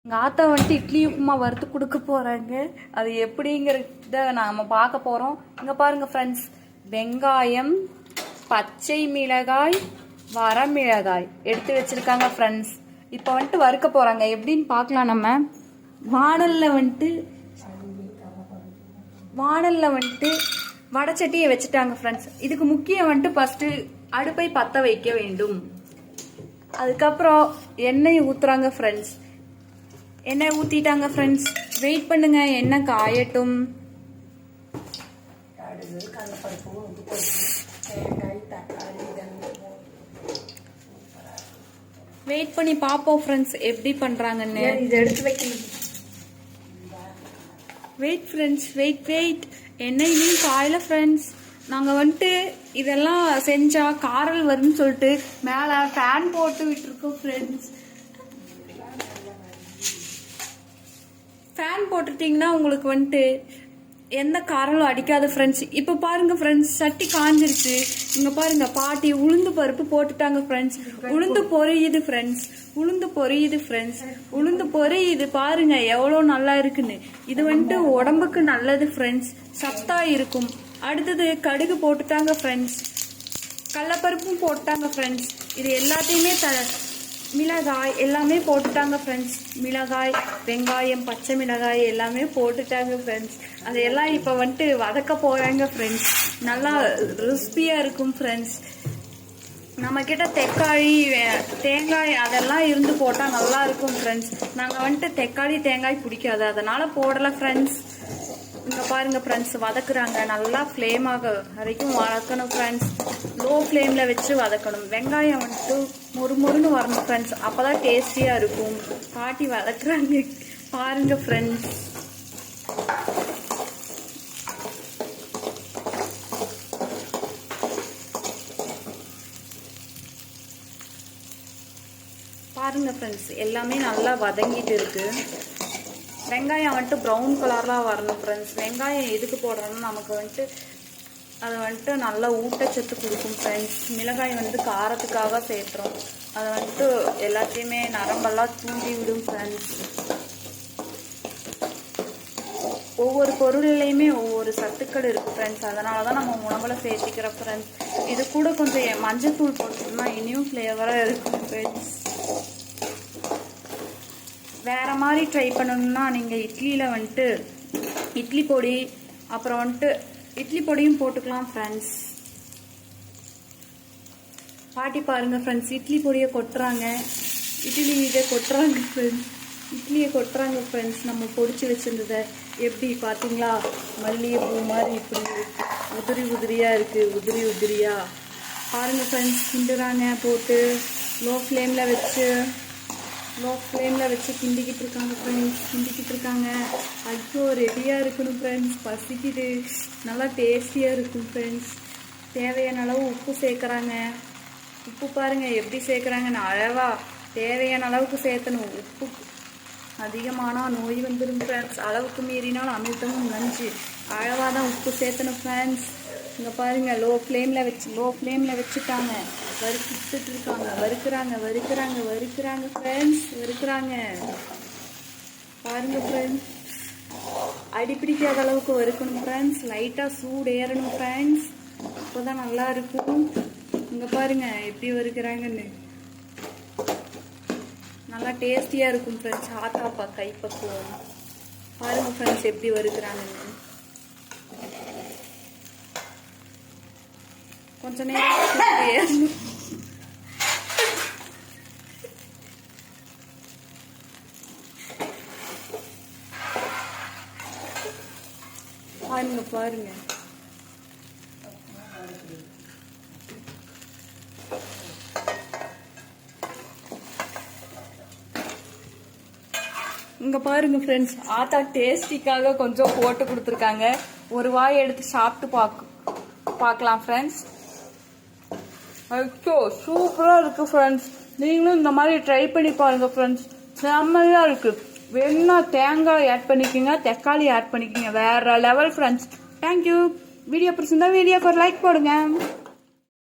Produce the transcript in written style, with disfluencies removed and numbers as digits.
எங்கள் ஆத்தா வந்துட்டு இட்லி உப்புமா வறுத்து கொடுக்க போகிறாங்க. அது எப்படிங்கிறத நாம் பார்க்க போகிறோம். இங்கே பாருங்கள் ஃப்ரெண்ட்ஸ், வெங்காயம், பச்சை மிளகாய், வரமிளகாய் எடுத்து வச்சுருக்காங்க ஃப்ரெண்ட்ஸ். இப்போ வந்துட்டு வறுக்க போகிறாங்க. எப்படின்னு பார்க்கலாம். நம்ம வானலில் வந்துட்டு வடச்சட்டியை வச்சுட்டாங்க ஃப்ரெண்ட்ஸ். இதுக்கு முக்கியம் வந்துட்டு ஃபஸ்ட்டு அடுப்பை பற்ற வைக்க வேண்டும். அதுக்கப்புறம் எண்ணெய் ஊற்றுறாங்க ஃப்ரெண்ட்ஸ். எண்ணெய் ஊற்றிட்டாங்க ஃப்ரெண்ட்ஸ். வெயிட் பண்ணுங்க, எண்ணெய் காயட்டும். வெயிட் பண்ணி பார்ப்போம் ஃப்ரெண்ட்ஸ் எப்படி பண்ணுறாங்கன்னு. இது எடுத்து வைக்கணும். Wait friends, wait. எண்ணெயிலையும் காயல ஃப்ரெண்ட்ஸ். நாங்கள் வந்துட்டு இதெல்லாம் செஞ்சால் காரல் வரும்னு சொல்லிட்டு மேலே ஃபேன் போட்டு விட்டுருக்கோம் ஃப்ரெண்ட்ஸ். ஃபேன் போட்டுட்டிங்கன்னா உங்களுக்கு வந்துட்டு எந்த காரலும் அடிக்காது ஃப்ரெண்ட்ஸ். இப்போ பாருங்கள் ஃப்ரெண்ட்ஸ், சட்டி காஞ்சிருச்சு. இங்கே பாருங்கள், பாட்டி உளுந்து பருப்பு போட்டுட்டாங்க ஃப்ரெண்ட்ஸ். உளுந்து பொரியுது ஃப்ரெண்ட்ஸ். உளுந்து பொரியுது பாருங்க எவ்வளோ நல்லா இருக்குன்னு. இது வந்துட்டு உடம்புக்கு நல்லது ஃப்ரெண்ட்ஸ், சத்தா இருக்கும். அடுத்தது கடுகு போட்டுட்டாங்க ஃப்ரெண்ட்ஸ். கடலப்பருப்பும் போட்டாங்க ஃப்ரெண்ட்ஸ். இது எல்லாத்தையுமே மிளகாய் எல்லாமே போட்டுட்டாங்க ஃப்ரெண்ட்ஸ். மிளகாய், வெங்காயம், பச்சை மிளகாய் எல்லாமே போட்டுட்டாங்க ஃப்ரெண்ட்ஸ். அதையெல்லாம் இப்போ வந்துட்டு வதக்க போகிறாங்க ஃப்ரெண்ட்ஸ். நல்லா கிறிஸ்பியாக இருக்கும் ஃப்ரெண்ட்ஸ். நம்மக்கிட்ட தக்காளி, தேங்காய் அதெல்லாம் இருந்து போட்டால் நல்லா இருக்கும் ஃப்ரெண்ட்ஸ். நாங்கள் வந்துட்டு தக்காளி, தேங்காய் பிடிக்காது, அதனால் போடலை ஃப்ரெண்ட்ஸ். இங்கே பாருங்கள் ஃப்ரெண்ட்ஸ், வதக்குறாங்க. நல்லா ஃப்ளேமாக வரைக்கும் வதக்கணும் ஃப்ரெண்ட்ஸ். லோ ஃப்ளேமில் வச்சு வதக்கணும். வெங்காயம் வந்துட்டு மொறுமொறுன்னு வரணும் ஃப்ரெண்ட்ஸ், அப்போ தான் டேஸ்டியாக இருக்கும். பாட்டி வதக்குறாங்க பாருங்கள் ஃப்ரெண்ட்ஸ். பாருங்கள் ஃப்ரெண்ட்ஸ், எல்லாமே நல்லா வதங்கிட்டு இருக்கு. வெங்காயம் வந்துட்டு ப்ரௌன் கலர்லாம் வரணும் ஃப்ரெண்ட்ஸ். வெங்காயம் எதுக்கு போடுறோம்னா நமக்கு வந்துட்டு அதை வந்துட்டு நல்லா ஊட்டச்சத்து கொடுக்கும் ஃப்ரெண்ட்ஸ். மிளகாய் வந்துட்டு காரத்துக்காக சேர்த்துறோம். அதை வந்துட்டு எல்லாத்தையுமே நரம்பெல்லாம் தூண்டி விடும் ஃப்ரெண்ட்ஸ். ஒவ்வொரு பொருள்லையுமே ஒவ்வொரு சத்துக்கள் இருக்குது ஃப்ரெண்ட்ஸ். அதனால தான் நம்ம உணவில் சேர்த்திக்கிறோம் ஃப்ரெண்ட்ஸ். இது கூட கொஞ்சம் மஞ்சள் தூள் போட்டோம்னா இனியும் ஃப்ளேவராக இருக்கும் ஃப்ரெண்ட்ஸ். வேறு மாதிரி ட்ரை பண்ணணும்னா நீங்கள் இட்லியில் வந்துட்டு இட்லி பொடி, அப்புறம் வந்துட்டு இட்லி பொடியும் போட்டுக்கலாம் ஃப்ரெண்ட்ஸ். பாட்டி பாருங்கள் ஃப்ரெண்ட்ஸ், இட்லி பொடியை கொட்டுறாங்க, இட்லியை கொட்டுறாங்க ஃப்ரெண்ட்ஸ். நம்ம பொடிச்சு வச்சுருந்ததை எப்படி பார்த்தீங்களா, மல்லிகைப்பூ மாதிரி இப்படி உதிரியாக இருக்குது. உதிரியாக பாருங்கள் ஃப்ரெண்ட்ஸ். கிண்டுறாங்க போட்டு லோ ஃப்ளேமில் வச்சு கிண்டிக்கிட்டு இருக்காங்க ஃப்ரெண்ட்ஸ். ஐயோ, ரெடியாக இருக்கணும் ஃப்ரெண்ட்ஸ். பசிக்குது. நல்லா டேஸ்டியாக இருக்கும் ஃப்ரெண்ட்ஸ். தேவையான அளவு உப்பு சேர்க்குறாங்க. உப்பு பாருங்கள் எப்படி சேர்க்குறாங்கன்னு. அளவாக தேவையான அளவுக்கு சேர்த்தணும். உப்பு அதிகமானால் நோய் வந்துடும் ஃப்ரெண்ட்ஸ். அளவுக்கு மீறினால் அமிர்தமும் நஞ்சு. அளவாக தான் உப்பு சேர்த்தணும் ஃப்ரெண்ட்ஸ். இங்கே பாருங்கள், லோ ஃப்ளேமில் வச்சுட்டாங்க. வறுத்துட்டு இருக்காங்க. வறுக்கிறாங்க ஃப்ரெண்ட்ஸ். பாருங்கள் ஃப்ரெண்ட்ஸ், அடிப்பிடிக்காத அளவுக்கு வறுக்கணும் ஃப்ரெண்ட்ஸ். லைட்டாக சூடு ஏறணும் ஃப்ரெண்ட்ஸ், அப்போ தான் நல்லா இருக்கும். இங்கே பாருங்கள் எப்படி வறுக்கிறாங்கன்னு. நல்லா டேஸ்டியாக இருக்கும் ஃப்ரெண்ட்ஸ். ஆத்தாப்பா கைப்பக்குவோம். பாருங்கள் ஃப்ரெண்ட்ஸ் எப்படி வறுக்கிறாங்கன்னு. கொஞ்ச நேரம் பாருங்க. இங்க பாருங்க ஃப்ரெண்ட்ஸ், ஆத்தா டேஸ்டிக்காக கொஞ்சம் போட்டு கொடுத்துருக்காங்க. ஒரு வாய் எடுத்து சாப்பிட்டு பார்க்கலாம் ஃப்ரெண்ட்ஸ். ஐயோ, சூப்பராக இருக்குது ஃப்ரெண்ட்ஸ். நீங்களும் இந்த மாதிரி ட்ரை பண்ணி பாருங்கள் ஃப்ரெண்ட்ஸ். செம்மையாக இருக்குது. வேணும்னா தேங்காய் ஆட் பண்ணிக்கோங்க, தக்காளி ஆட் பண்ணிக்கோங்க. வேறு லெவல் ஃப்ரெண்ட்ஸ். தேங்க்யூ. வீடியோ பிடிச்சிருந்தா வீடியோக்கு ஒரு லைக் போடுங்க.